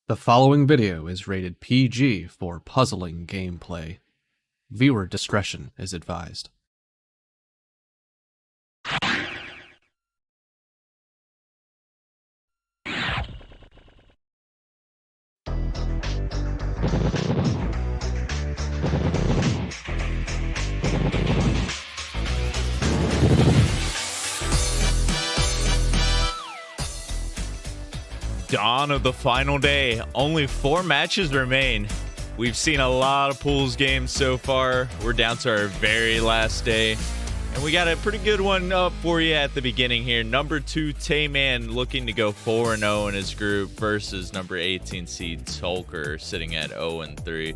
The following video is rated PG for puzzling gameplay. Viewer discretion is advised. Dawn of the final day. Only 4 matches remain. We've seen a lot of pools games so far. We're down to our very last day. And we got a pretty good one up for you at the beginning here. Number 2, TaymanND, looking to go 4-0 in his group versus number 18 seed Tolker, sitting at 0-3.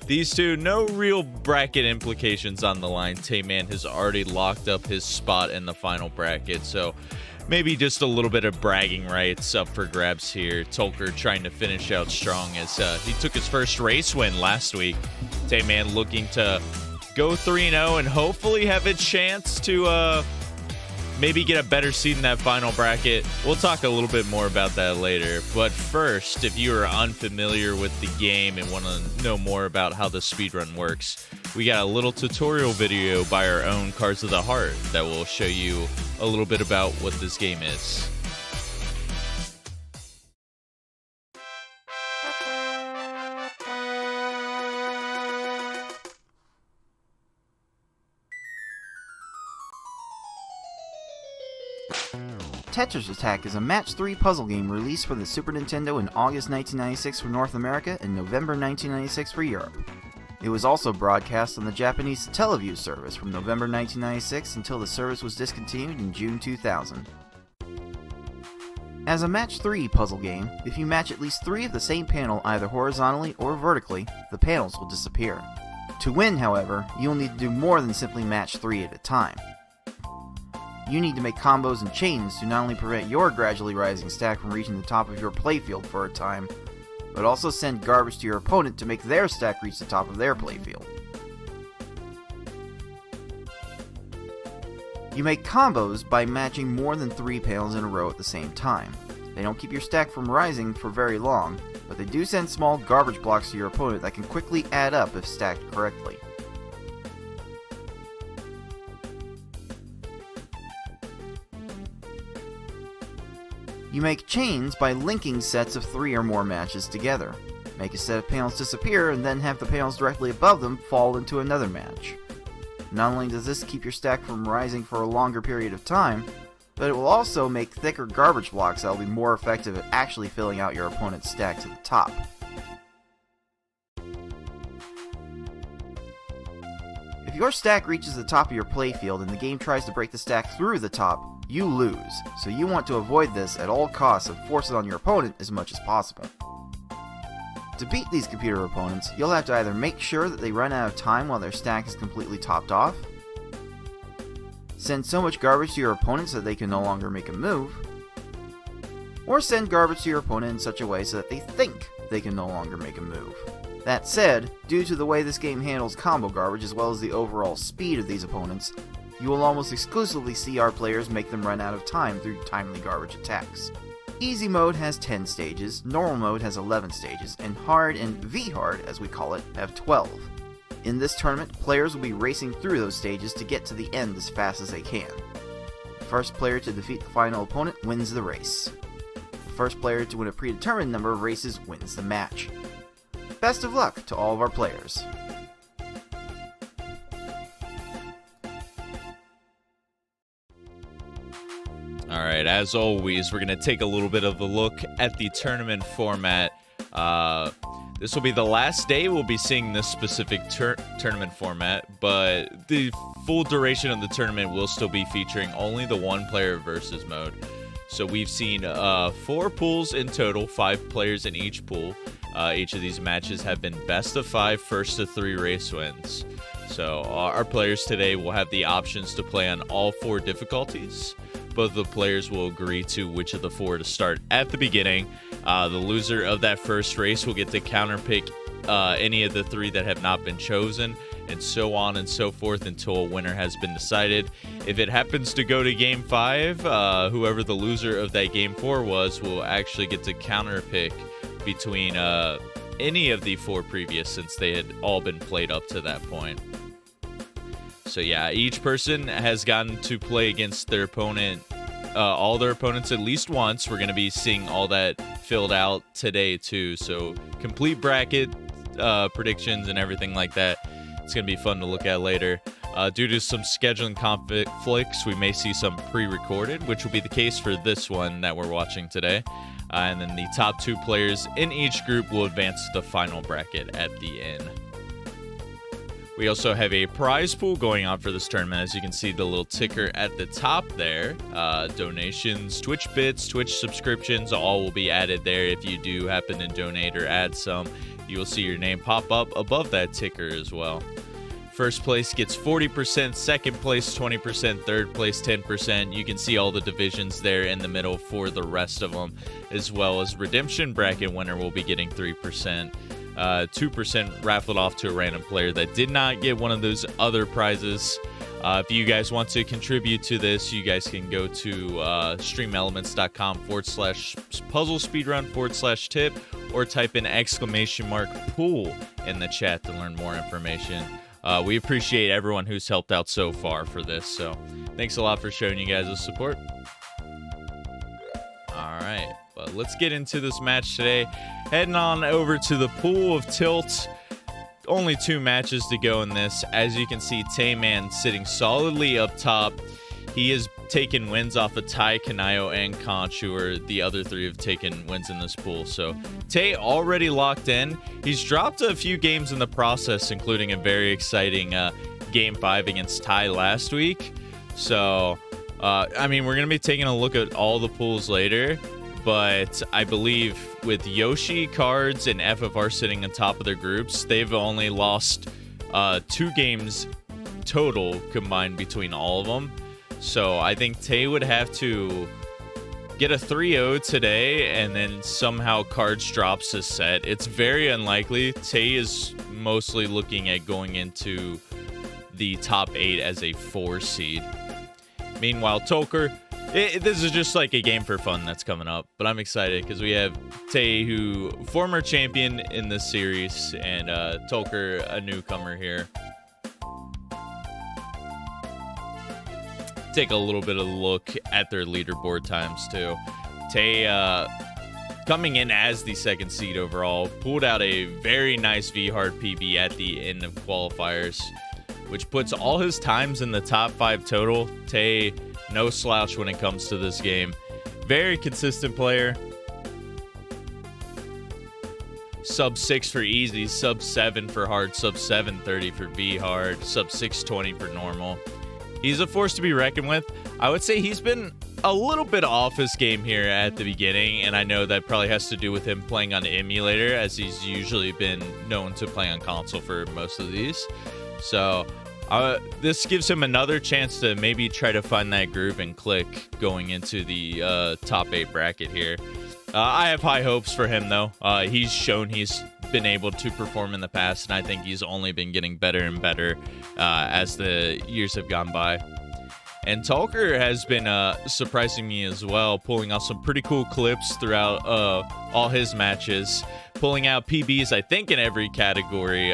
These two, no real bracket implications on the line. TaymanND has already locked up his spot in the final bracket, so maybe just a little bit of bragging rights up for grabs here. Tolker trying to finish out strong as he took his first race win last week. TaymanND looking to go 3-0 and hopefully have a chance to maybe get a better seed in that final bracket. We'll talk a little bit more about that later. But first, if you are unfamiliar with the game and want to know more about how the speedrun works, we got a little tutorial video by our own Cards of the Heart that will show you a little bit about what this game is. Tetris Attack is a match 3 puzzle game released for the Super Nintendo in August 1996 for North America and November 1996 for Europe. It was also broadcast on the Japanese Teleview service from November 1996 until the service was discontinued in June 2000. As a match 3 puzzle game, if you match at least 3 of the same panel either horizontally or vertically, the panels will disappear. To win, however, you'll need to do more than simply match 3 at a time. You need to make combos and chains to not only prevent your gradually rising stack from reaching the top of your playfield for a time, but also send garbage to your opponent to make their stack reach the top of their playfield. You make combos by matching more than 3 panels in a row at the same time. They don't keep your stack from rising for very long, but they do send small garbage blocks to your opponent that can quickly add up if stacked correctly. You make chains by linking sets of 3 or more matches together. Make a set of panels disappear and then have the panels directly above them fall into another match. Not only does this keep your stack from rising for a longer period of time, but it will also make thicker garbage blocks that will be more effective at actually filling out your opponent's stack to the top. If your stack reaches the top of your playfield and the game tries to break the stack through the top, you lose, so you want to avoid this at all costs and force it on your opponent as much as possible. To beat these computer opponents, you'll have to either make sure that they run out of time while their stack is completely topped off, send so much garbage to your opponent so that they can no longer make a move, or send garbage to your opponent in such a way so that they think they can no longer make a move. That said, due to the way this game handles combo garbage as well as the overall speed of these opponents, you will almost exclusively see our players make them run out of time through timely garbage attacks. Easy mode has 10 stages, normal mode has 11 stages, and hard and V-hard, as we call it, have 12. In this tournament, players will be racing through those stages to get to the end as fast as they can. The first player to defeat the final opponent wins the race. The first player to win a predetermined number of races wins the match. Best of luck to all of our players. Alright, as always, we're going to take a little bit of a look at the tournament format. This will be the last day we'll be seeing this specific tournament format, but the full duration of the tournament will still be featuring only the 1-player versus mode. So we've seen 4 pools in total, 5 players in each pool. Each of these matches have been best of 5, first to 3 race wins. So our players today will have the options to play on all 4 difficulties. Both of the players will agree to which of the 4 to start at the beginning. The loser of that first race will get to counterpick any of the 3 that have not been chosen, and so on and so forth until a winner has been decided. If it happens to go to Game 5, whoever the loser of that Game 4 was will actually get to counterpick between any of the 4 previous, since they had all been played up to that point. So yeah, each person has gotten to play against their opponent, all their opponents at least once. We're going to be seeing all that filled out today too. So complete bracket predictions and everything like that. It's going to be fun to look at later. Due to some scheduling conflicts, we may see some pre-recorded, which will be the case for this one that we're watching today. And then the top 2 players in each group will advance to the final bracket at the end. We also have a prize pool going on for this tournament. As you can see, the little ticker at the top there. Donations, Twitch bits, Twitch subscriptions, all will be added there. If you do happen to donate or add some, you will see your name pop up above that ticker as well. First place gets 40%, second place 20%, third place 10%. You can see all the divisions there in the middle for the rest of them, as well as redemption bracket winner will be getting 3%. 2% raffled off to a random player that did not get one of those other prizes. If you guys want to contribute to this, you guys can go to streamelements.com/puzzle speedrun/tip, or type in !pool in the chat to learn more information. We appreciate everyone who's helped out so far for this, so thanks a lot for showing you guys the support. All right, but let's get into this match today. Heading on over to the pool of tilt. Only 2 matches to go in this. As you can see, TaymanND sitting solidly up top. He has taken wins off of Ty, Kanayo, and Conchu. The other 3 have taken wins in this pool. So Tay already locked in. He's dropped a few games in the process, including a very exciting Game 5 against Ty last week. So, I mean, we're going to be taking a look at all the pools later. But I believe with Yoshi, Cards, and FFR sitting on top of their groups, they've only lost 2 games total combined between all of them. So I think Tay would have to get a 3-0 today, and then somehow Cards drops a set. It's very unlikely. Tay is mostly looking at going into the top 8 as a 4 seed. Meanwhile, Tolker, this is just like a game for fun that's coming up, but I'm excited because we have Tay, who former champion in this series, and Tolker, a newcomer here. Take a little bit of a look at their leaderboard times too. Tay, coming in as the 2nd seed overall, pulled out a very nice V-Hard PB at the end of qualifiers, which puts all his times in the top 5 total. Tay, no slouch when it comes to this game. Very consistent player. Sub 6 for easy, sub 7 for hard, sub 730 for V hard, sub 620 for normal. He's a force to be reckoned with. I would say he's been a little bit off his game here at the beginning, and I know that probably has to do with him playing on the emulator, as he's usually been known to play on console for most of these. So this gives him another chance to maybe try to find that groove and click going into the top 8 bracket here. I have high hopes for him, though. He's shown he's been able to perform in the past, and I think he's only been getting better and better as the years have gone by. And Tolker has been surprising me as well, pulling off some pretty cool clips throughout all his matches, pulling out PBs, I think, in every category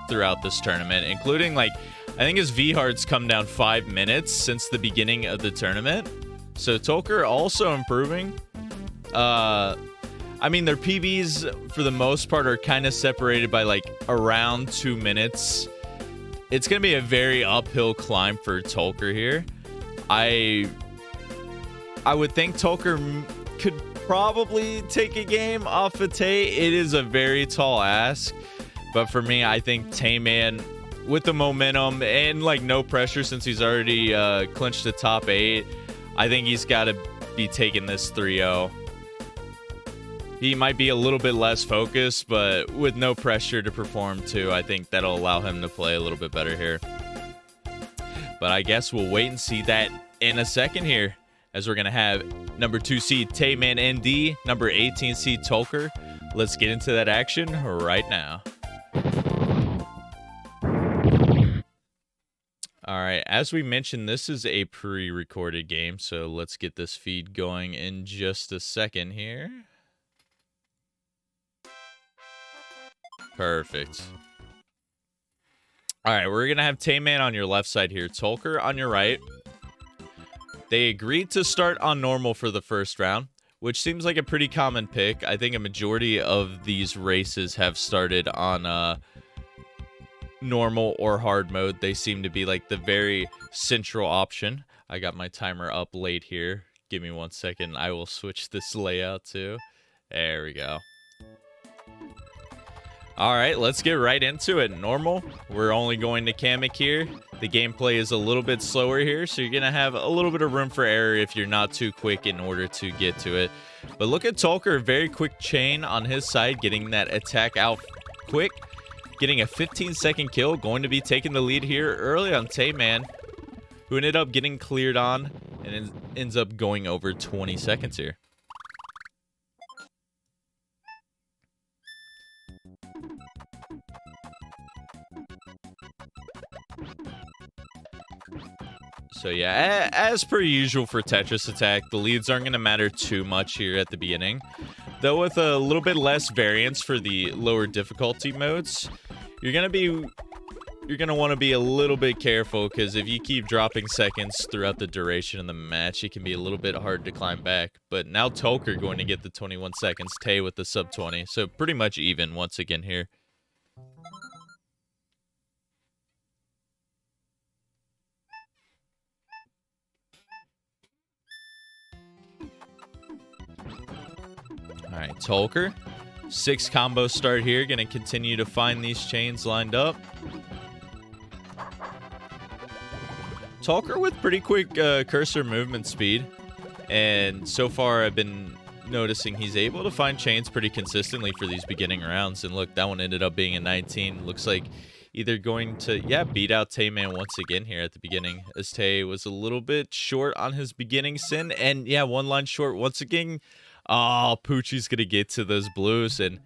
throughout this tournament, including, like, I think his V-Hard's come down 5 minutes since the beginning of the tournament. So Tolker also improving. I mean, their PBs, for the most part, are kind of separated by, like, around 2 minutes. It's going to be a very uphill climb for Tolker here. I would think Tolker could probably take a game off of Tay. It is a very tall ask. But for me, I think TaymanND, with the momentum and, like, no pressure since he's already clinched the top 8, I think he's got to be taking this 3-0. He might be a little bit less focused, but with no pressure to perform too, I think that'll allow him to play a little bit better here. But I guess we'll wait and see that in a second here, as we're going to have number 2 seed TaymanND, number 18 seed Tolker. Let's get into that action right now. All right, as we mentioned, this is a pre-recorded game, so let's get this feed going in just a second here. Perfect. All right, we're going to have Tayman on your left side here. Tolker on your right. They agreed to start on normal for the first round, which seems like a pretty common pick. I think a majority of these races have started on normal or hard mode. They seem to be like the very central option. I got my timer up late here. Give me 1 second. I will switch this layout too. There we go. All right, let's get right into it. Normal, we're only going to Kamek here. The gameplay is a little bit slower here, so you're going to have a little bit of room for error if you're not too quick in order to get to it. But look at Tolker, very quick chain on his side, getting that attack out quick. Getting a 15-second kill, going to be taking the lead here early on Tayman, who ended up getting cleared on and ends up going over 20 seconds here. So yeah, as per usual for Tetris Attack, the leads aren't going to matter too much here at the beginning. Though with a little bit less variance for the lower difficulty modes, you're going to want to be a little bit careful, because if you keep dropping seconds throughout the duration of the match, it can be a little bit hard to climb back. But now Tolker going to get the 21 seconds, Tay with the sub 20, so pretty much even once again here. All right, Tolker. 6 combo start here. Going to continue to find these chains lined up. Tolker with pretty quick cursor movement speed. And so far I've been noticing he's able to find chains pretty consistently for these beginning rounds. And look, that one ended up being a 19. Looks like either going to, beat out Tayman once again here at the beginning, as Tay was a little bit short on his beginning sin. And yeah, 1 line short once again. Oh, Poochie's going to get to those blues, and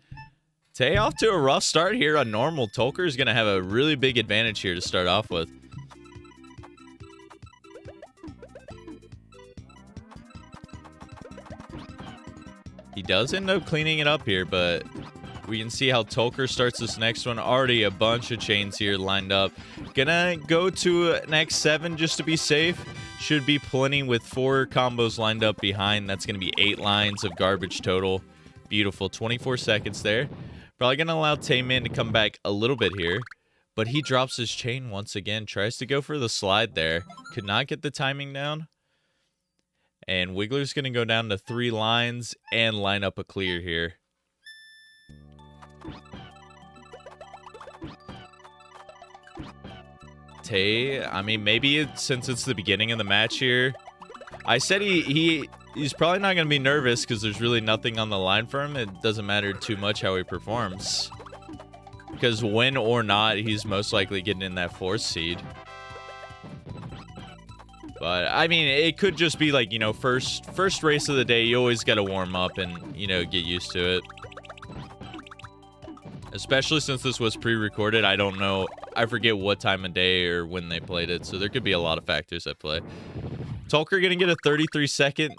Tay off to a rough start here on normal. Tolker is going to have a really big advantage here to start off with. He does end up cleaning it up here, but we can see how Tolker starts this next one. Already a bunch of chains here lined up. Gonna go to an X7 just to be safe. Should be plenty with 4 combos lined up behind. That's going to be 8 lines of garbage total. Beautiful. 24 seconds there. Probably going to allow Tayman to come back a little bit here. But he drops his chain once again. Tries to go for the slide there. Could not get the timing down. And Wiggler's going to go down to 3 lines and line up a clear here. Tay, I mean, maybe since it's the beginning of the match here, I said he's probably not going to be nervous because there's really nothing on the line for him. It doesn't matter too much how he performs, because win or not, he's most likely getting in that 4th seed. But I mean, it could just be like, you know, first race of the day, you always got to warm up and, you know, get used to it. Especially since this was pre-recorded. I don't know. I forget what time of day or when they played it. So there could be a lot of factors at play. Tolker going to get a 33-second.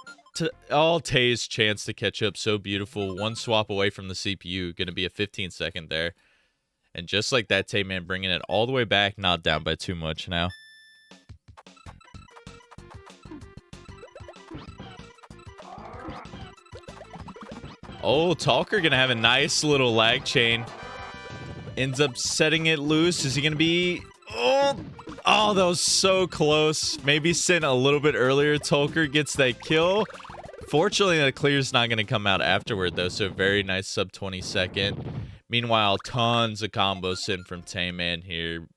Tay's chance to catch up. So beautiful. 1 swap away from the CPU. Going to be a 15-second there. And just like that, Tayman bringing it all the way back. Not down by too much now. Oh, Tolker going to have a nice little lag chain. Ends up setting it loose. Is he going to be... Oh, that was so close. Maybe sent a little bit earlier. Tolker gets that kill. Fortunately, the clear's not going to come out afterward, though. So very nice sub 20 second. Meanwhile, tons of combos sent from Tayman here.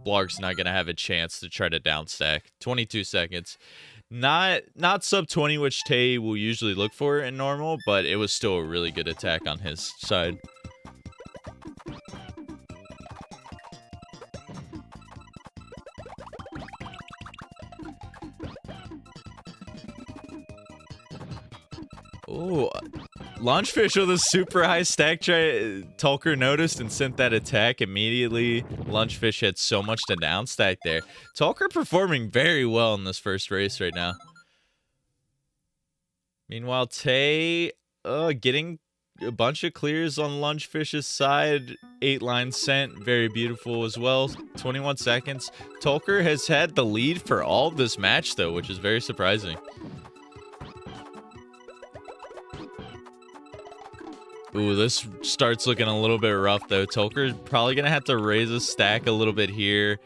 Blarg's not going to have a chance to try to downstack. 22 seconds. Not sub 20, which Tay will usually look for in normal, but it was still a really good attack on his side. Oh, Launchfish with a super high stack try. Tolker noticed and sent that attack immediately. Launchfish had so much to downstack there. Tolker performing very well in this first race right now. Meanwhile, Tay getting a bunch of clears on Lungefish's side. 8 lines sent, very beautiful as well. 21 seconds. Tolker has had the lead for all of this match, though, which is very surprising. Ooh, this starts looking a little bit rough, though. Tolker's probably going to have to raise a stack a little bit here.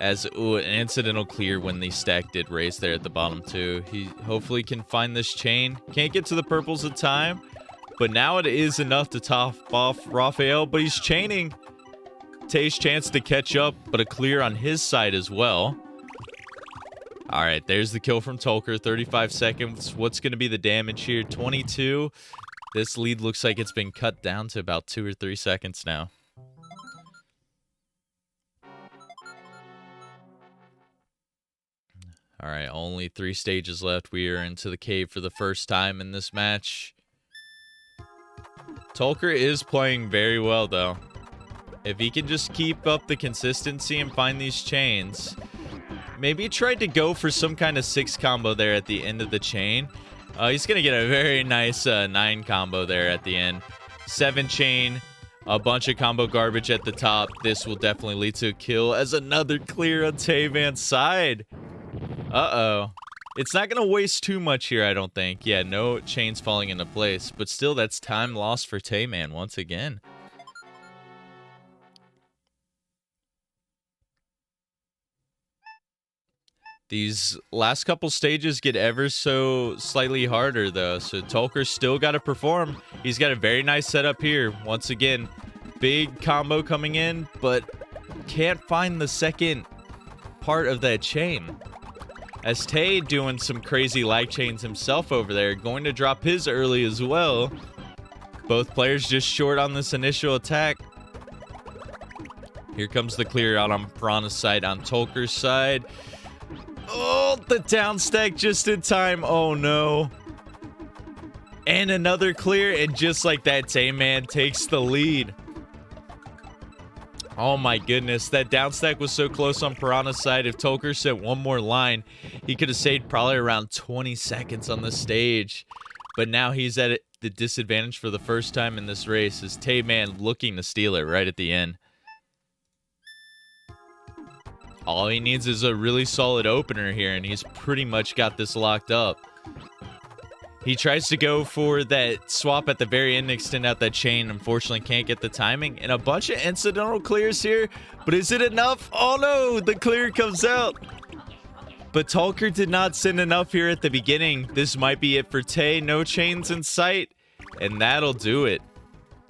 As, ooh, an incidental clear when the stack did raise there at the bottom, too. He hopefully can find this chain. Can't get to the purples in time, but now it is enough to top off Raphael, but he's chaining. Tay's chance to catch up, but a clear on his side as well. All right, there's the kill from Tolker. 35 seconds. What's going to be the damage here? 22. This lead looks like it's been cut down to about 2 or 3 seconds now. All right, only 3 stages left. We are into the cave for the first time in this match. Tolker is playing very well, though. If he can just keep up the consistency and find these chains. Maybe he tried to go for some kind of 6 combo there at the end of the chain. He's going to get a very nice 9 combo there at the end. 7 chain, a bunch of combo garbage at the top. This will definitely lead to a kill as another clear on TaymanND's side. Uh-oh. It's not going to waste too much here, I don't think. Yeah, no chains falling into place. But still, that's time lost for TaymanND once again. These last couple stages get ever so slightly harder, though. So Tolker's still got to perform. He's got a very nice setup here. Once again, big combo coming in, but can't find the second part of that chain. As Tay doing some crazy lag chains himself over there, going to drop his early as well. Both players just short on this initial attack. Here comes the clear out on Piranha's side, on Tolker's side. Oh, the down stack just in time. Oh, no. And another clear, and just like that, TaymanND takes the lead. Oh my goodness, that down stack was so close on Piranha's side. If Tolker sent one more line, he could have saved probably around 20 seconds on the stage. But now he's at the disadvantage for the first time in this race, as TaymanND looking to steal it right at the end. All he needs is a really solid opener here, and he's pretty much got this locked up. He tries to go for that swap at the very end, extend out that chain. Unfortunately, can't get the timing. And a bunch of incidental clears here. But is it enough? Oh, no. The clear comes out. But Tolker did not send enough here at the beginning. This might be it for Tay. No chains in sight. And that'll do it.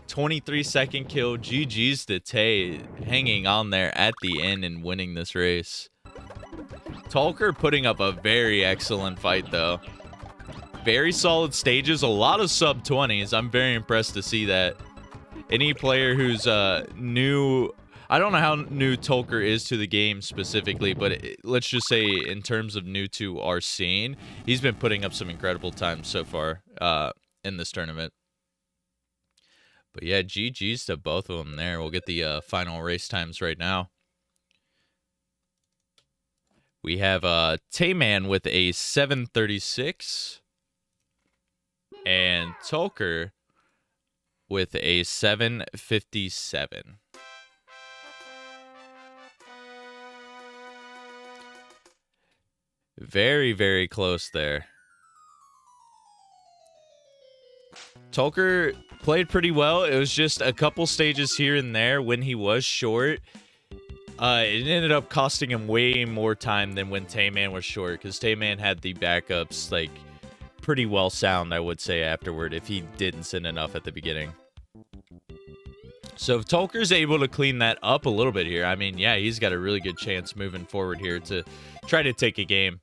23-second kill. GG's to Tay, hanging on there at the end and winning this race. Tolker putting up a very excellent fight, though. Very solid stages, a lot of sub-20s. I'm very impressed to see that. Any player who's new, I don't know how new Tolker is to the game specifically, but let's just say in terms of new to our scene, he's been putting up some incredible times so far in this tournament. But yeah, GG's to both of them there. We'll get the final race times right now. We have TaymanND with a 7:36. And Tolker with a 7:57. Very, very close there. Tolker played pretty well. It was just a couple stages here and there when he was short. It ended up costing him way more time than when TaymanND was short, because TaymanND had the backups, like, pretty well sound, I would say, afterward, if he didn't send enough at the beginning. So if Tolker's able to clean that up a little bit here, I mean, yeah, he's got a really good chance moving forward here to try to take a game.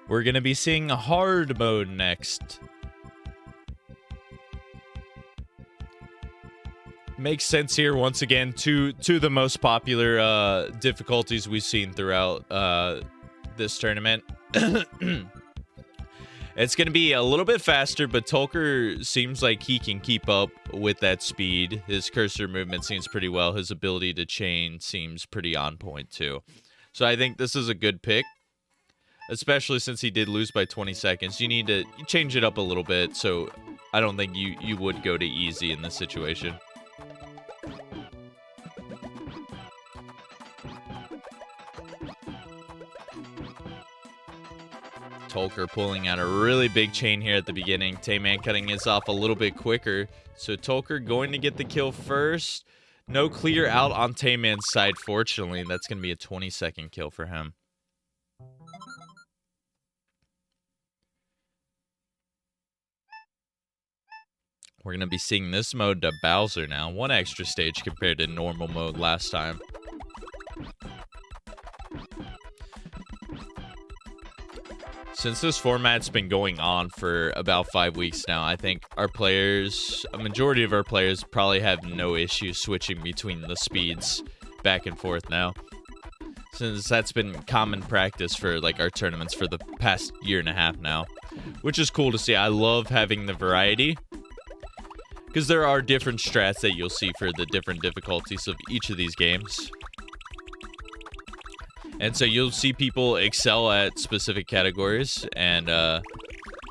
We're going to be seeing hard mode next. Makes sense here, once again, to the most popular difficulties we've seen throughout this tournament. It's going to be a little bit faster, but Tolker seems like he can keep up with that speed. His cursor movement seems pretty well. His ability to chain seems pretty on point, too. So I think this is a good pick, especially since he did lose by 20 seconds. You need to change it up a little bit, so I don't think you would go to easy in this situation. Tolker pulling out a really big chain here at the beginning. Tayman cutting his off a little bit quicker. So Tolker going to get the kill first. No clear out on Tayman's side, fortunately. That's going to be a 20-second kill for him. We're going to be seeing this mode to Bowser now. One extra stage compared to normal mode last time. Since this format's been going on for about 5 weeks now, I think our players, a majority of our players, probably have no issue switching between the speeds back and forth now. Since that's been common practice for like our tournaments for the past year and a half now. Which is cool to see. I love having the variety. Because there are different strats that you'll see for the different difficulties of each of these games. And so you'll see people excel at specific categories, and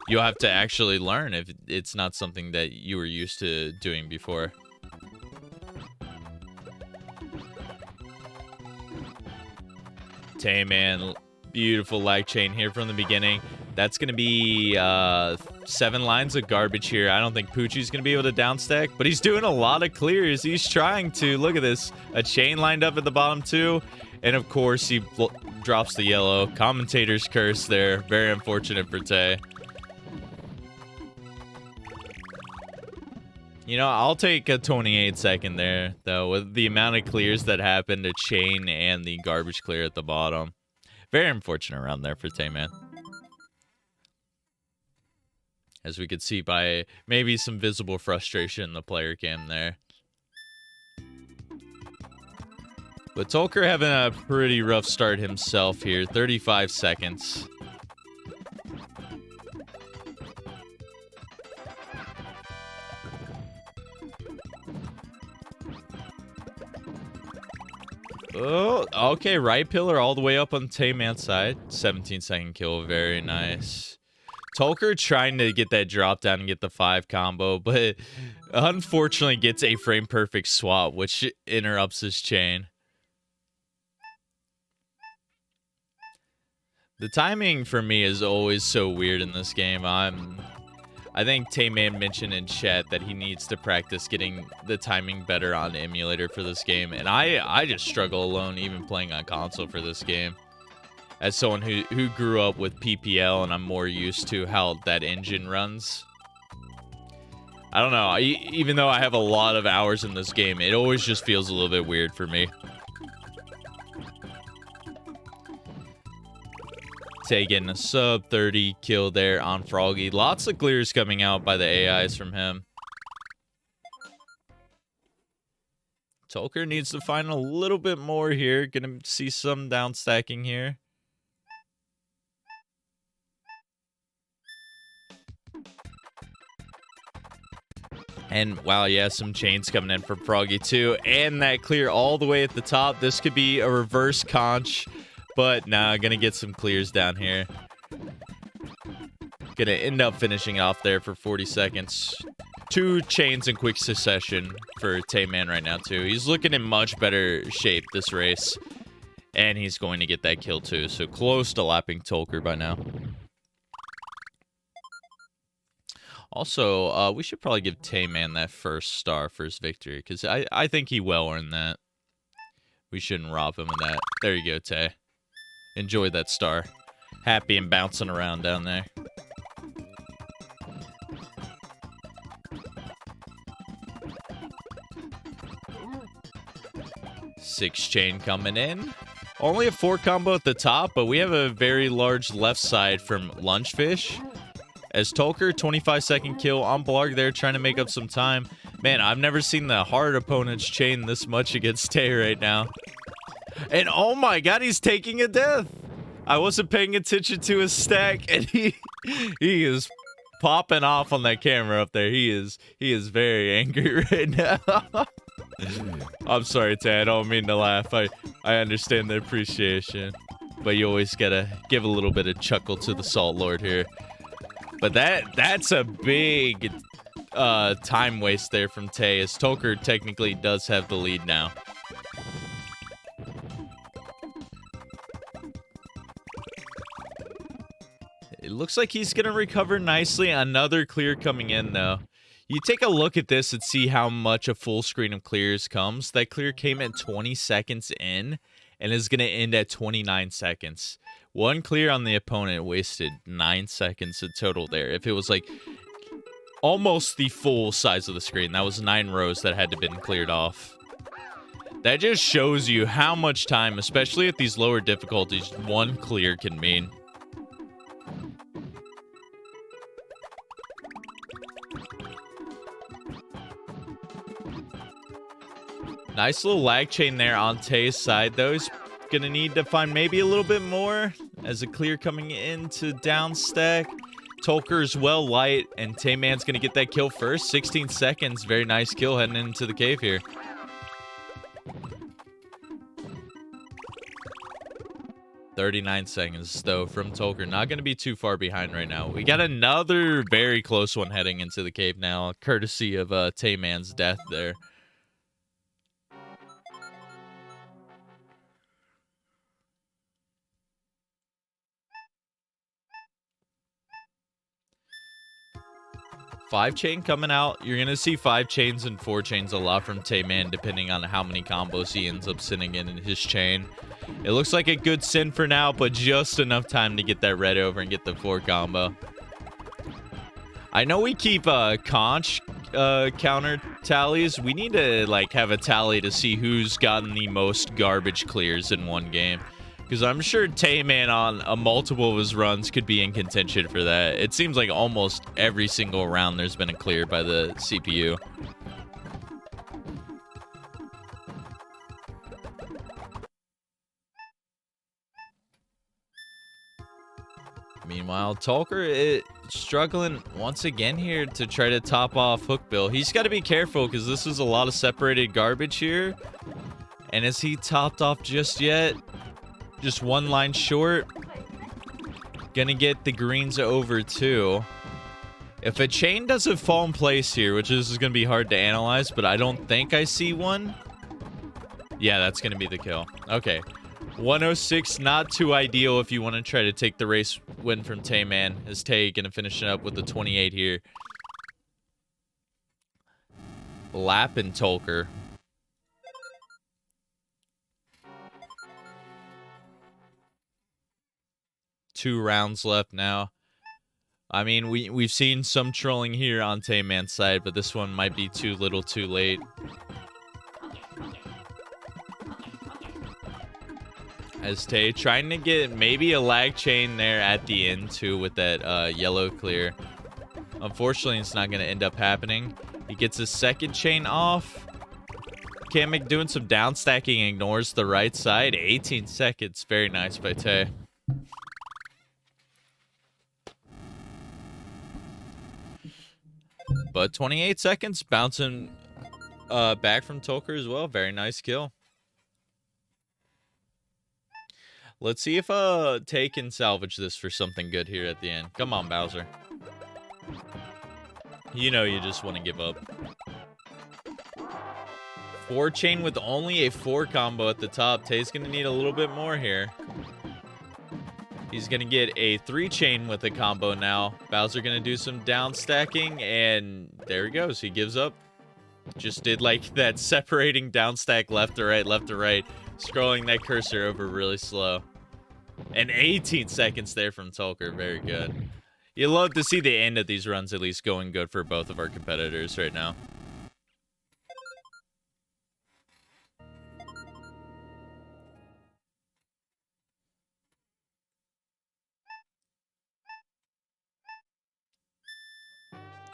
you'll have to actually learn if it's not something that you were used to doing before. Tayman, beautiful lag chain here from the beginning. That's going to be 7 lines of garbage here. I don't think Poochie's going to be able to downstack, but he's doing a lot of clears. He's trying to. Look at this. A chain lined up at the bottom, too. And, of course, he drops the yellow. Commentator's curse there. Very unfortunate for Tay. You know, I'll take a 28-second there, though, with the amount of clears that happened, a chain and the garbage clear at the bottom. Very unfortunate around there for Tayman. As we could see by maybe some visible frustration in the player cam there. But Tolker having a pretty rough start himself here. 35 seconds. Oh, okay. Right pillar all the way up on Tayman's side. 17-second kill. Very nice. Tolker trying to get that drop down and get the 5 combo, but unfortunately gets a frame perfect swap, which interrupts his chain. The timing for me is always so weird in this game. I think Tayman mentioned in chat that he needs to practice getting the timing better on the emulator for this game, and I just struggle alone even playing on console for this game. As someone who grew up with PPL and I'm more used to how that engine runs. I don't know, even though I have a lot of hours in this game, it always just feels a little bit weird for me. Taking a sub 30 kill there on Froggy. Lots of clears coming out by the AIs from him. Tolker needs to find a little bit more here. Gonna see some down stacking here. And wow, yeah, some chains coming in from Froggy too. And that clear all the way at the top. This could be a reverse conch. But nah, gonna get some clears down here. Gonna end up finishing off there for 40 seconds. 2 chains in quick succession for Tayman right now too. He's looking in much better shape this race. And he's going to get that kill too. So close to lapping Tolker by now. Also, we should probably give Tayman that first star for his victory. Because I think he well earned that. We shouldn't rob him of that. There you go, Tay. Enjoy that star. Happy and bouncing around down there. Six chain coming in. Only a 4 combo at the top, but we have a very large left side from Lunchfish. As Tolker, 25-second kill on Blarg there, trying to make up some time. Man, I've never seen the hard opponents chain this much against Tay right now. And oh my god, he's taking a death. I wasn't paying attention to his stack, and he is popping off on that camera up there. He is very angry right now. I'm sorry, Tay. I don't mean to laugh. I understand the appreciation. but you always gotta give a little bit of chuckle to the Salt Lord here. But that's a big time waste there from Tay, as Tolker technically does have the lead now. It looks like he's gonna recover nicely. Another clear coming in, though. You take a look at this and see how much a full screen of clears comes. That clear came at 20 seconds in and is going to end at 29 seconds. One clear on the opponent wasted 9 seconds in total there. If it was like almost the full size of the screen, that was 9 rows that had to been cleared off. That just shows you how much time, especially at these lower difficulties, one clear can mean. Nice little lag chain there on Tay's side, though. He's going to need to find maybe a little bit more as a clear coming into down stack. Tolker's well light, and TaymanND's going to get that kill first. 16 seconds. Very nice kill heading into the cave here. "39 seconds, though, from Tolker. Not going to be too far behind right now. We got another very close one heading into the cave now, courtesy of TaymanND's death there. Five chain coming out. You're going to see 5 chains and 4 chains a lot from TaymanND, depending on how many combos he ends up sending in his chain. It looks like a good send for now, but just enough time to get that red over and get the 4 combo. I know we keep conch counter tallies. We need to like have a tally to see who's gotten the most garbage clears in one game. Because I'm sure Tayman on a multiple of his runs could be in contention for that. It seems like almost every single round there's been a clear by the CPU. Meanwhile, Tolker is struggling once again here to try to top off Hookbill. He's got to be careful because this is a lot of separated garbage here. And is he topped off just yet? Just one line short. Gonna get the greens over too. If a chain doesn't fall in place here, which is gonna be hard to analyze, but I don't think I see one. Yeah, that's gonna be the kill. Okay. 106, not too ideal if you want to try to take the race win from TaymanND. As Tay gonna finish it up with the 28 here. Lap and Tolker. 2 rounds left now. I mean, we've seen some trolling here on TaymanND's side, but this one might be too little too late. As Tay trying to get maybe a lag chain there at the end too with that yellow clear. Unfortunately, it's not going to end up happening. He gets his second chain off. Kamek doing some down stacking, ignores the right side. 18 seconds. Very nice by Tay. But 28 seconds, bouncing back from Tolker as well. Very nice kill. Let's see if Tay can salvage this for something good here at the end. Come on, Bowser. You know you just want to give up. 4 chain with only a 4 combo at the top. Tay's going to need a little bit more here. He's going to get a 3 chain with a combo now. Bowser going to do some down stacking, and there he goes. He gives up. Just did like that separating down stack left to right, scrolling that cursor over really slow. And 18 seconds there from Tolker. Very good. You love to see the end of these runs at least going good for both of our competitors right now.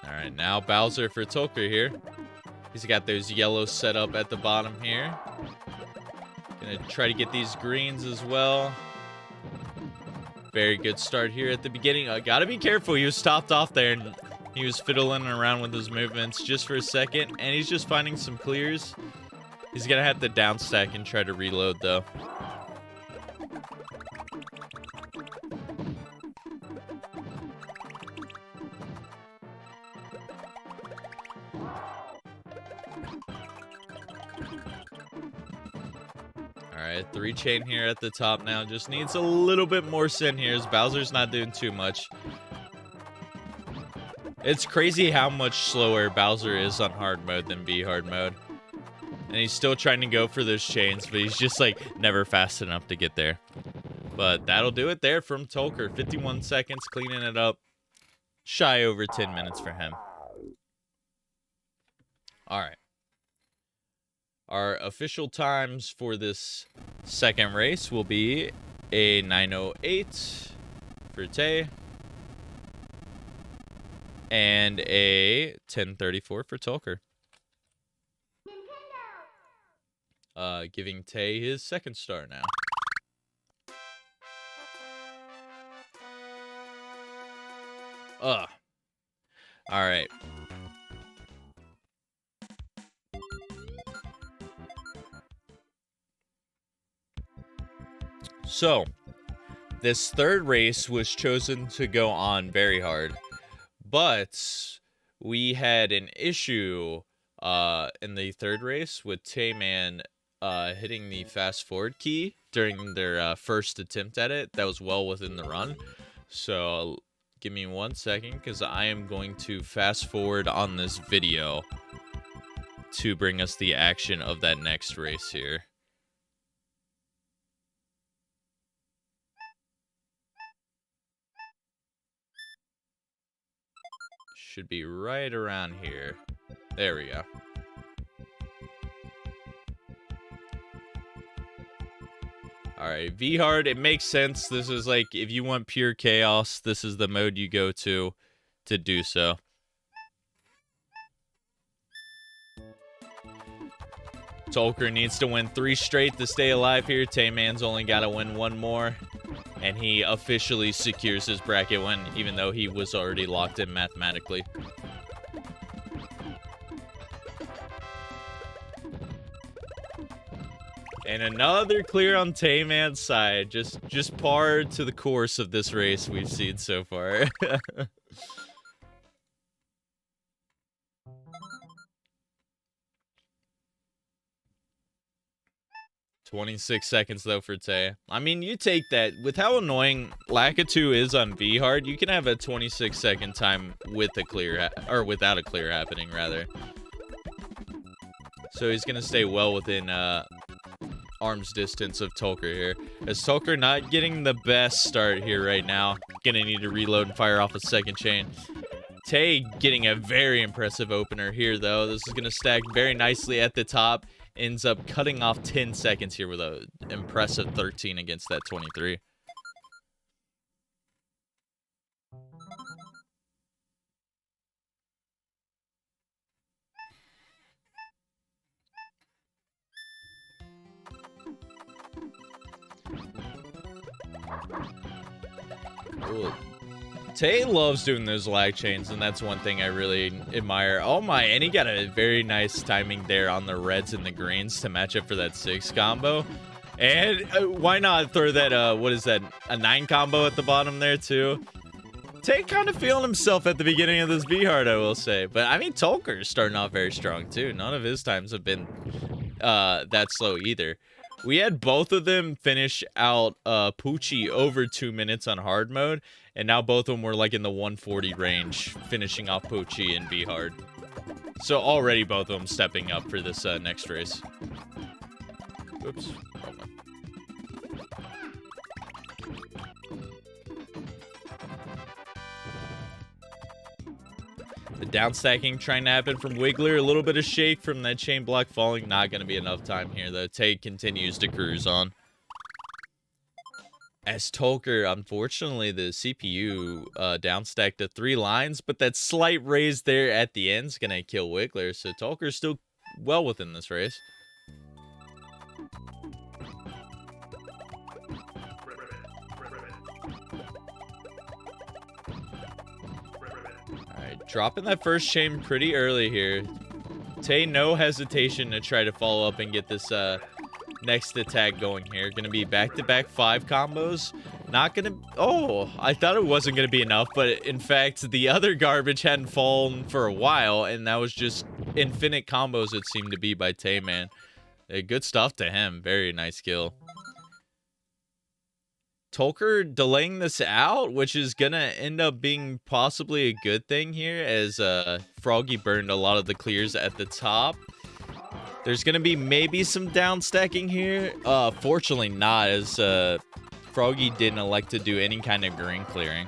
Alright, now Bowser for Tolker here. He's got those yellows set up at the bottom here. Gonna try to get these greens as well. Very good start here at the beginning. Gotta be careful. He was topped off there, and he was fiddling around with his movements just for a second, and he's just finding some clears. He's gonna have to down stack and try to reload, though. Alright, 3 chain here at the top now. Just needs a little bit more sin here as Bowser's not doing too much. It's crazy how much slower Bowser is on hard mode than B hard mode. And he's still trying to go for those chains, but he's just like never fast enough to get there. But that'll do it there from Tolker. 51 seconds, cleaning it up. Shy over 10 minutes for him. Alright. Our official times for this second race will be a 9:08 for Tay. And a 10:34 for Tolker. Giving Tay his second star now. Alright. So, this third race was chosen to go on very hard. But we had an issue in the third race with TaymanND hitting the fast forward key during their first attempt at it. That was well within the run. So give me 1 second because I am going to fast forward on this video to bring us the action of that next race here. Should be right around here. There we go. Alright, V-Hard, it makes sense. This is like, if you want pure chaos, this is the mode you go to do so. Tolker needs to win 3 straight to stay alive here. TaymanND's only got to win 1 more. And he officially secures his bracket win, even though he was already locked in mathematically. And another clear on TaymanND's side. Just par to the course of this race we've seen so far. 26 seconds, though, for Tay. I mean, you take that. With how annoying Lakitu is on V-Hard, you can have a 26-second time with a clear, or without a clear happening, rather. So he's going to stay well within arm's distance of Tolker here. As Tolker not getting the best start here right now. Going to need to reload and fire off a second chain. Tay getting a very impressive opener here, though. This is going to stack very nicely at the top. Ends up cutting off 10 seconds here with an impressive 13 against that 23. Ooh. Tay loves doing those lag chains, and that's one thing I really admire. Oh my, and he got a very nice timing there on the reds and the greens to match up for that 6 combo. And why not throw that, what is that, a 9 combo at the bottom there too? Tay kind of feeling himself at the beginning of this V-Hard, I will say. But I mean, Tolker's starting off very strong too. None of his times have been that slow either. We had both of them finish out Poochie over 2 minutes on hard mode, and now both of them were like in the 140 range, finishing off Poochie and V-Hard. So already both of them stepping up for this next race. Oops. The downstacking trying to happen from Wiggler. A little bit of shake from that chain block falling. Not going to be enough time here, though. Tay continues to cruise on. As Tolker, unfortunately, the CPU downstacked to 3 lines, but that slight raise there at the end is going to kill Wiggler. So Tolker's still well within this race. Dropping that first chain pretty early here. Tay, no hesitation to try to follow up and get this next attack going here. Gonna be back-to-back 5 combos. Not gonna... Oh, I thought it wasn't gonna be enough, but in fact, the other garbage hadn't fallen for a while, and that was just infinite combos it seemed to be by TaymanND. Good stuff to him. Very nice kill. Tolker delaying this out, which is gonna end up being possibly a good thing here, as Froggy burned a lot of the clears at the top. There's gonna be maybe some down stacking here. Fortunately not, as Froggy didn't elect to do any kind of green clearing.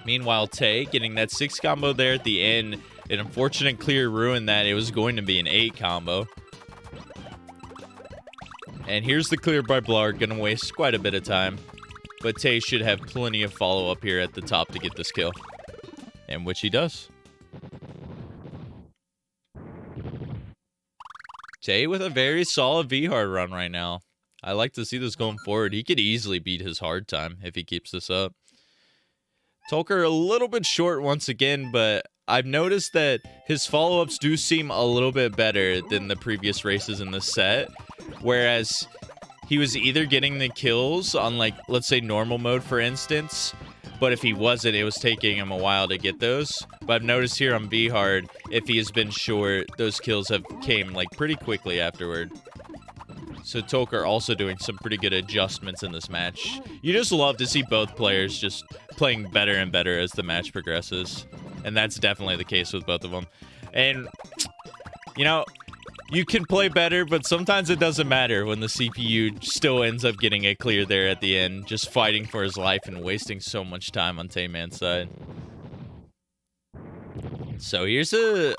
Meanwhile, Tay getting that 6 combo there at the end. An unfortunate clear ruined that. It was going to be an 8 combo. And here's the clear by Blarg, gonna waste quite a bit of time. But Tay should have plenty of follow-up here at the top to get this kill. And which he does. Tay with a very solid V-hard run right now. I like to see this going forward. He could easily beat his hard time if he keeps this up. Tolker a little bit short once again, but I've noticed that his follow-ups do seem a little bit better than the previous races in the set. Whereas he was either getting the kills on, like, let's say normal mode, for instance, but if he wasn't, it was taking him a while to get those. But I've noticed here on V-hard, if he has been short, those kills have came, like, pretty quickly afterward. So Tolker also doing some pretty good adjustments in this match. You just love to see both players just playing better and better as the match progresses. And that's definitely the case with both of them. And, you know, you can play better, but sometimes it doesn't matter when the CPU still ends up getting a clear there at the end, just fighting for his life and wasting so much time on TaymanND's side. So here's a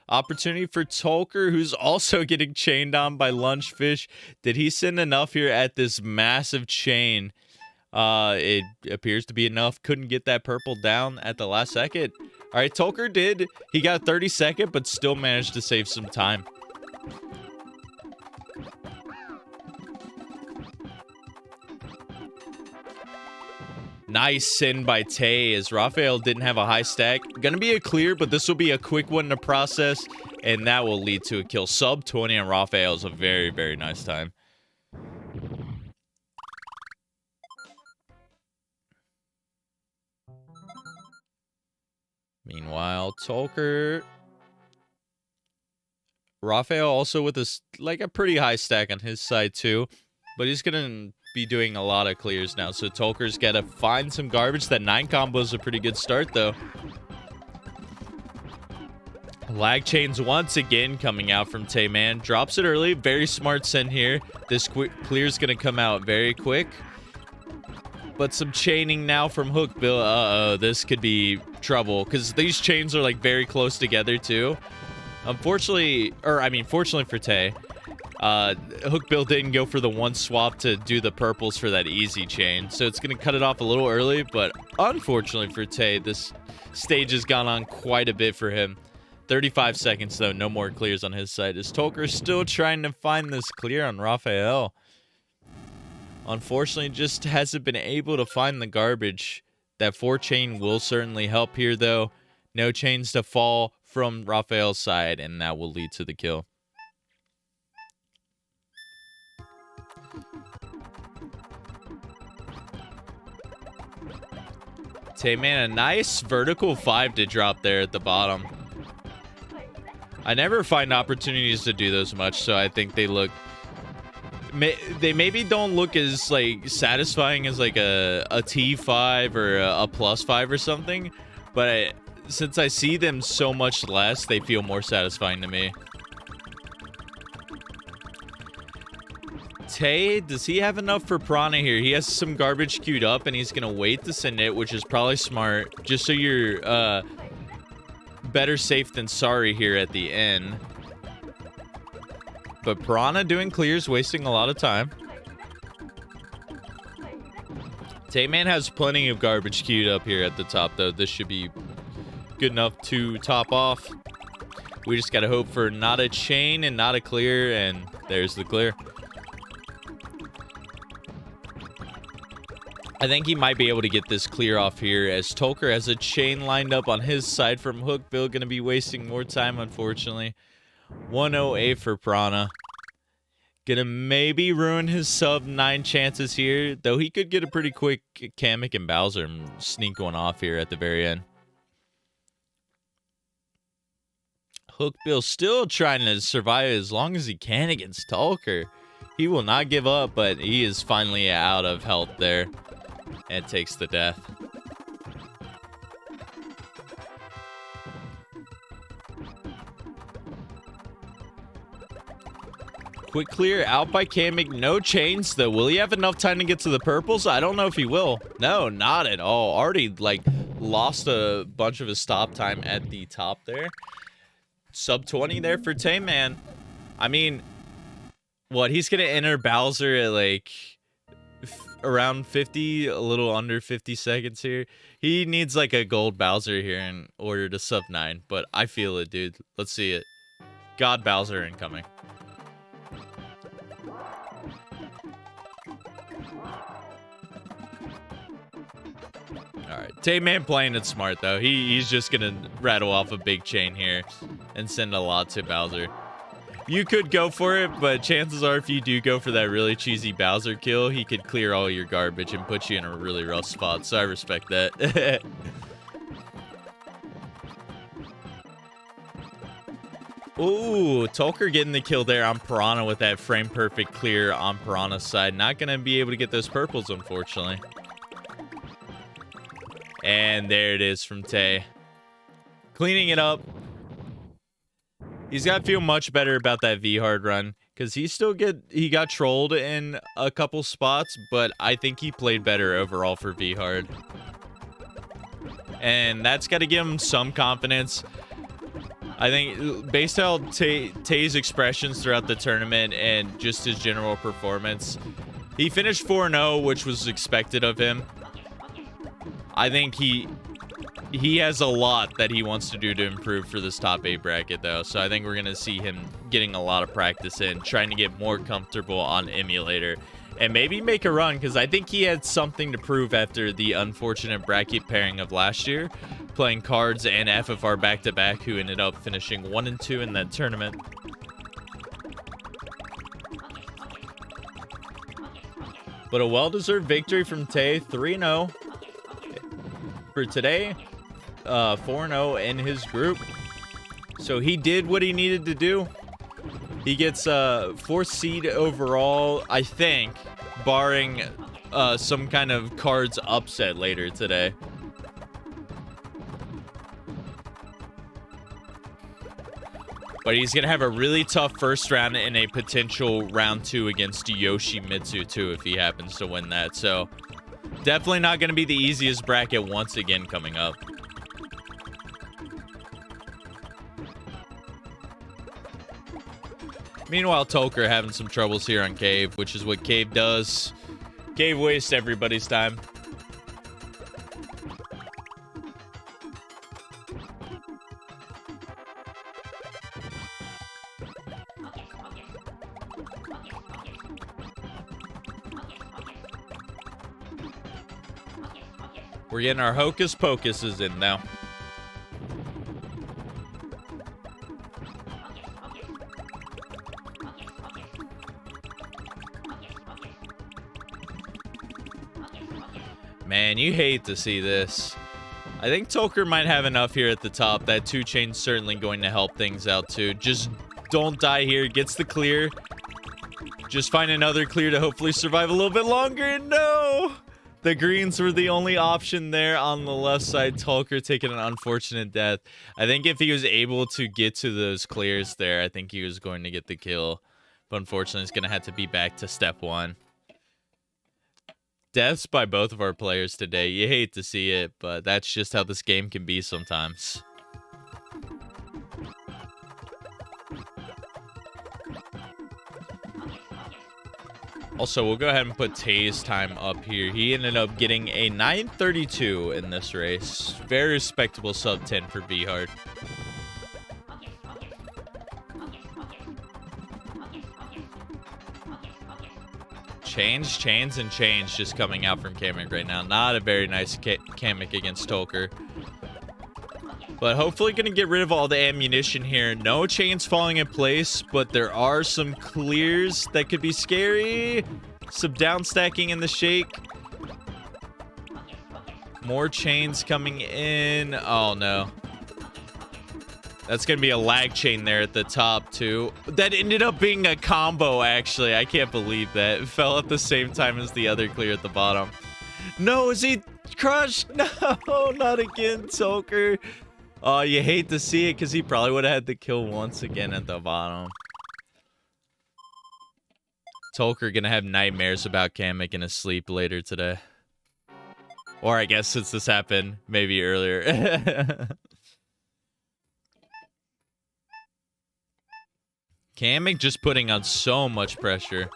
opportunity for Tolker, who's also getting chained on by Lunchfish. Did he send enough here at this massive chain? It appears to be enough. Couldn't get that purple down at the last second. All right, Tolker did. He got 32nd, but still managed to save some time. Nice send by Tay, as Raphael didn't have a high stack. Gonna be a clear, but this will be a quick one to process, and that will lead to a kill. Sub 20 on Raphael is a very, very nice time. Meanwhile, Tolker. Raphael also with a pretty high stack on his side too, but he's gonna be doing a lot of clears now, so Tolker's gotta find some garbage. That 9 combo is a pretty good start though. Lag chains once again coming out from TaymanND. Drops it early. Very smart send here. This clear's gonna come out very quick. But some chaining now from Hookbill. Uh-oh, this could be trouble, because these chains are like very close together too. Unfortunately, fortunately for Tay, Hookbill didn't go for the one swap to do the purples for that easy chain, so it's going to cut it off a little early, but unfortunately for Tay, this stage has gone on quite a bit for him. 35 seconds, though, no more clears on his side, as Tolker still trying to find this clear on Raphael. Unfortunately, just hasn't been able to find the garbage. That 4 chain will certainly help here, though. No chains to fall from Raphael's side, and that will lead to the kill. Tayman, a nice vertical 5 to drop there at the bottom. I never find opportunities to do those much, so I think they look... They maybe don't look as, like, satisfying as, like, a T5 or a +5 or something, but since I see them so much less, they feel more satisfying to me. Tay, does he have enough for Prana here? He has some garbage queued up, and he's gonna wait to send it, which is probably smart, just so you're better safe than sorry here at the end. But Piranha doing clears, wasting a lot of time. TaymanND has plenty of garbage queued up here at the top, though. This should be good enough to top off. We just gotta hope for not a chain and not a clear, and there's the clear. I think he might be able to get this clear off here, as Tolker has a chain lined up on his side from Hookbill. Gonna be wasting more time, unfortunately. 108 for Prana. Gonna maybe ruin his sub 9 chances here, though he could get a pretty quick Kamek and Bowser and sneak one off here at the very end. Hookbill still trying to survive as long as he can against Tolker. He will not give up, but he is finally out of health there and takes the death. Quick clear out by Kamek. No chains, though. Will he have enough time to get to the purples? I don't know if he will. No, not at all. Already, like, lost a bunch of his stop time at the top there. Sub 20 there for Tayman. I mean, what? He's going to enter Bowser at, like, around 50, a little under 50 seconds here. He needs, like, a gold Bowser here in order to sub 9. But I feel it, dude. Let's see it. God Bowser incoming. Alright, Tayman playing it smart, though. He's just gonna rattle off a big chain here and send a lot to Bowser. You could go for it, but chances are if you do go for that really cheesy Bowser kill, he could clear all your garbage and put you in a really rough spot, so I respect that. Ooh, Tolker getting the kill there on Piranha with that frame-perfect clear on Piranha's side. Not gonna be able to get those purples, unfortunately. And there it is from Tay. Cleaning it up. He's got to feel much better about that V-hard run. Because he got trolled in a couple spots. But I think he played better overall for V-hard. And that's got to give him some confidence. I think based on Tay's expressions throughout the tournament and just his general performance. He finished 4-0, which was expected of him. I think he has a lot that he wants to do to improve for this top 8 bracket, though. So I think we're going to see him getting a lot of practice in, trying to get more comfortable on emulator, and maybe make a run, because I think he had something to prove after the unfortunate bracket pairing of last year, playing Cards and FFR back-to-back, who ended up finishing 1 and 2 in that tournament. But a well-deserved victory from Tay, 3-0. For today, 4-0 in his group. So he did what he needed to do. He gets 4th seed overall, I think, barring some kind of Cards upset later today. But he's going to have a really tough first round in a potential round 2 against Yoshimitsu, too, if he happens to win that. So definitely not going to be the easiest bracket once again coming up. Meanwhile, Tolker having some troubles here on Cave, which is what Cave does. Cave wastes everybody's time. We're getting our hocus pocuses in now. Man, you hate to see this. I think Tolker might have enough here at the top. That 2 chain's certainly going to help things out too. Just don't die here. Gets the clear. Just find another clear to hopefully survive a little bit longer. No! The greens were the only option there on the left side. Tolker taking an unfortunate death. I think if he was able to get to those clears there, I think he was going to get the kill. But unfortunately, it's going to have to be back to step 1. Deaths by both of our players today. You hate to see it, but that's just how this game can be sometimes. Also, we'll go ahead and put Tay's time up here. He ended up getting a 9:32 in this race. Very respectable sub 10 for V-hard. Chains, and chains just coming out from Kamek right now. Not a very nice Kamek against Tolker. But hopefully going to get rid of all the ammunition here. No chains falling in place, but there are some clears that could be scary. Some down stacking in the shake. More chains coming in. Oh, no. That's going to be a lag chain there at the top, too. That ended up being a combo, actually. I can't believe that. It fell at the same time as the other clear at the bottom. No, is he crushed? No, not again, Tolker. Oh, you hate to see it because he probably would have had the kill once again at the bottom. Tolker going to have nightmares about Kamek in his sleep later today. Or I guess since this happened maybe earlier. Kamek just putting on so much pressure.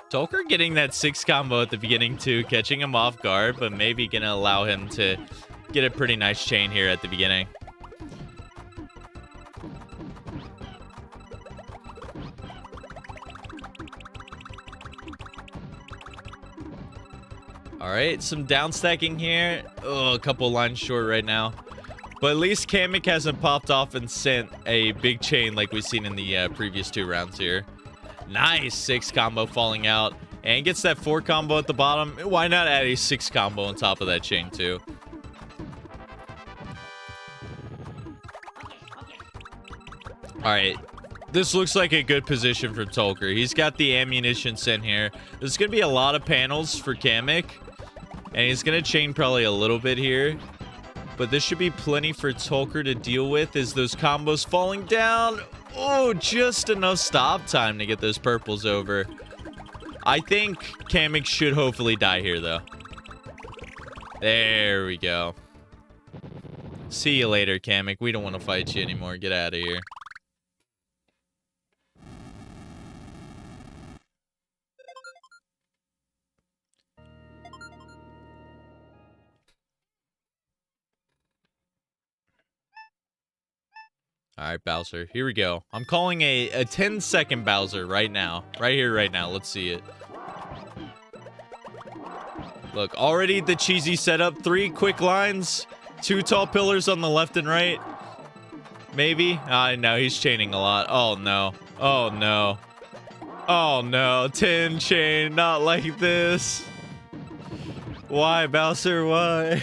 Tolker getting that 6 combo at the beginning too, catching him off guard, but maybe gonna allow him to get a pretty nice chain here at the beginning. Alright, some down stacking here. Oh, a couple lines short right now. But at least Kamek hasn't popped off and sent a big chain like we've seen in the previous 2 rounds here. Nice 6 combo falling out. And gets that 4 combo at the bottom. Why not add a 6 combo on top of that chain too? Alright. This looks like a good position for Tolker. He's got the ammunition sent here. There's going to be a lot of panels for Kamek. And he's going to chain probably a little bit here. But this should be plenty for Tolker to deal with as those combos falling down. Oh, just enough stop time to get those purples over. I think Kamek should hopefully die here, though. There we go. See you later, Kamek. We don't want to fight you anymore. Get out of here. All right, Bowser. Here we go. I'm calling a 10-second Bowser right now. Right here, right now. Let's see it. Look, already the cheesy setup. 3 quick lines. 2 tall pillars on the left and right. Maybe. No, he's chaining a lot. Oh, no. Oh, no. Oh, no. 10 chain. Not like this. Why, Bowser? Why?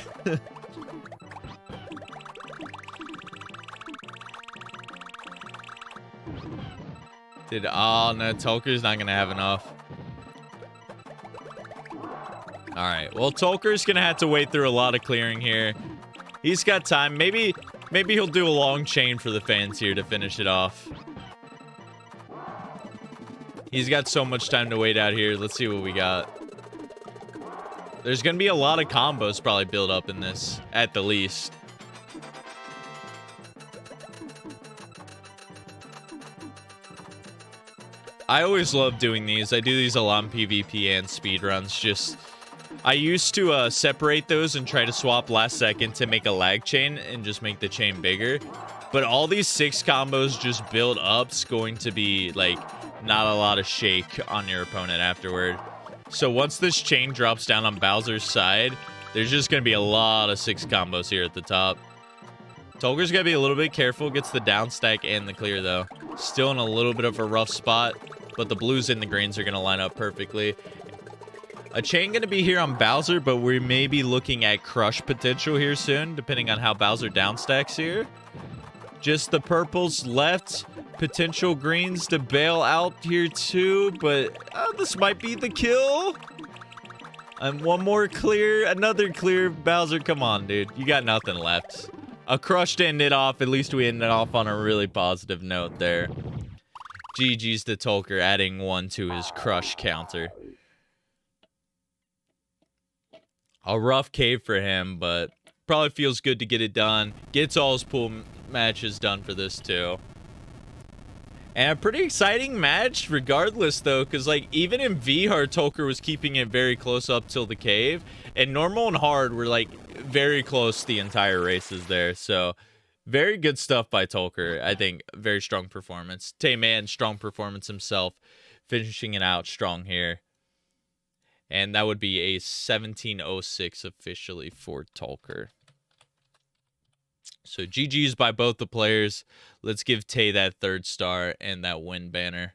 Oh no, Tolker's not gonna have enough. Alright, well, Tolker's gonna have to wait through a lot of clearing here. He's got time. Maybe he'll do a long chain for the fans here to finish it off. He's got so much time to wait out here. Let's see what we got. There's gonna be a lot of combos probably build up in this, at the least. I always love doing these. I do these a lot in PvP and speedruns. I used to separate those and try to swap last second to make a lag chain and just make the chain bigger. But all these 6 combos just build up. It's going to be, like, not a lot of shake on your opponent afterward. So once this chain drops down on Bowser's side, there's just going to be a lot of 6 combos here at the top. Tolker's got to be a little bit careful. Gets the down stack and the clear, though. Still in a little bit of a rough spot. But the blues and the greens are going to line up perfectly. A chain going to be here on Bowser, but we may be looking at crush potential here soon, depending on how Bowser downstacks here. Just the purples left. Potential greens to bail out here too, but this might be the kill. And one more clear, another clear. Bowser, come on, dude. You got nothing left. A crush to end it off. At least we ended off on a really positive note there. GG's to Tolker, adding 1 to his crush counter. A rough cave for him, but probably feels good to get it done. Gets all his pool matches done for this too. And a pretty exciting match regardless though, because like even in V-Hard, Tolker was keeping it very close up till the cave. And normal and hard were like very close the entire races there. So very good stuff by Tolker. I think very strong performance. TaymanND, strong performance himself, finishing it out strong here. And that would be a 1706 officially for Tolker. So GG's by both the players. Let's give Tay that 3rd star and that win banner.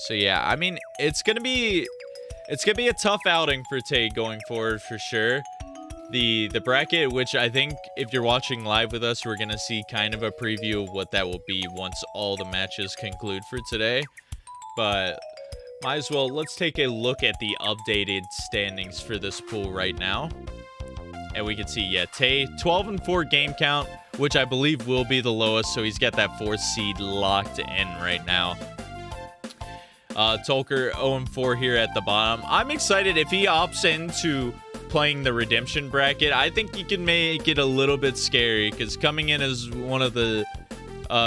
So yeah, I mean, it's gonna be a tough outing for Tay going forward for sure. the bracket, which I think if you're watching live with us, we're gonna see kind of a preview of what that will be once all the matches conclude for today. But might as well, let's take a look at the updated standings for this pool right now. And we can see, yeah, Tay 12-4 game count, which I believe will be the lowest, so he's got that 4th seed locked in right now. Tolker 0-4 here at the bottom. I'm excited if he opts into playing the redemption bracket. I think he can make it a little bit scary, because coming in as one of the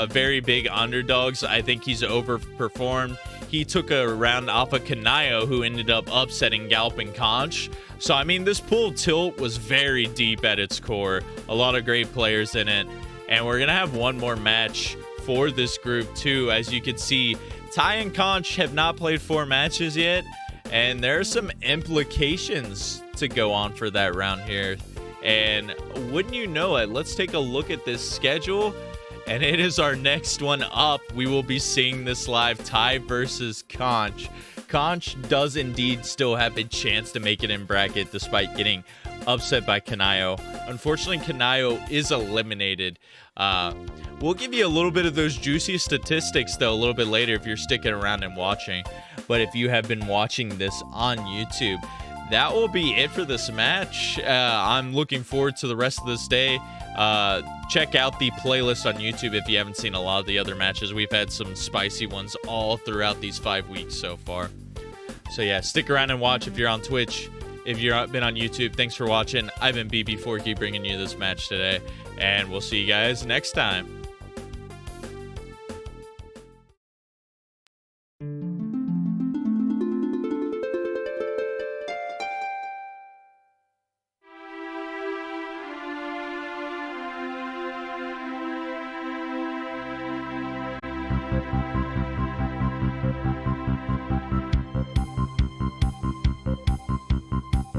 very big underdogs, I think he's overperformed. He took a round off of Kanayo, who ended up upsetting Galp and Conch. So, I mean, this pool tilt was very deep at its core. A lot of great players in it. And we're going to have one more match for this group, too. As you can see, Ty and Conch have not played 4 matches yet. And there are some implications to go on for that round here. And wouldn't you know it, let's take a look at this schedule. And it is our next one up. We will be seeing this live, Ty versus Conch. Conch does indeed still have a chance to make it in bracket despite getting upset by Kanayo. Unfortunately, Kanayo is eliminated. We'll give you a little bit of those juicy statistics, though, a little bit later if you're sticking around and watching. But if you have been watching this on YouTube, that will be it for this match. I'm looking forward to the rest of this day. Check out the playlist on YouTube if you haven't seen a lot of the other matches. We've had some spicy ones all throughout these 5 weeks so far. So yeah, stick around and watch if you're on Twitch. If you've been on YouTube, thanks for watching. I've been BB4Key bringing you this match today, and we'll see you guys next time.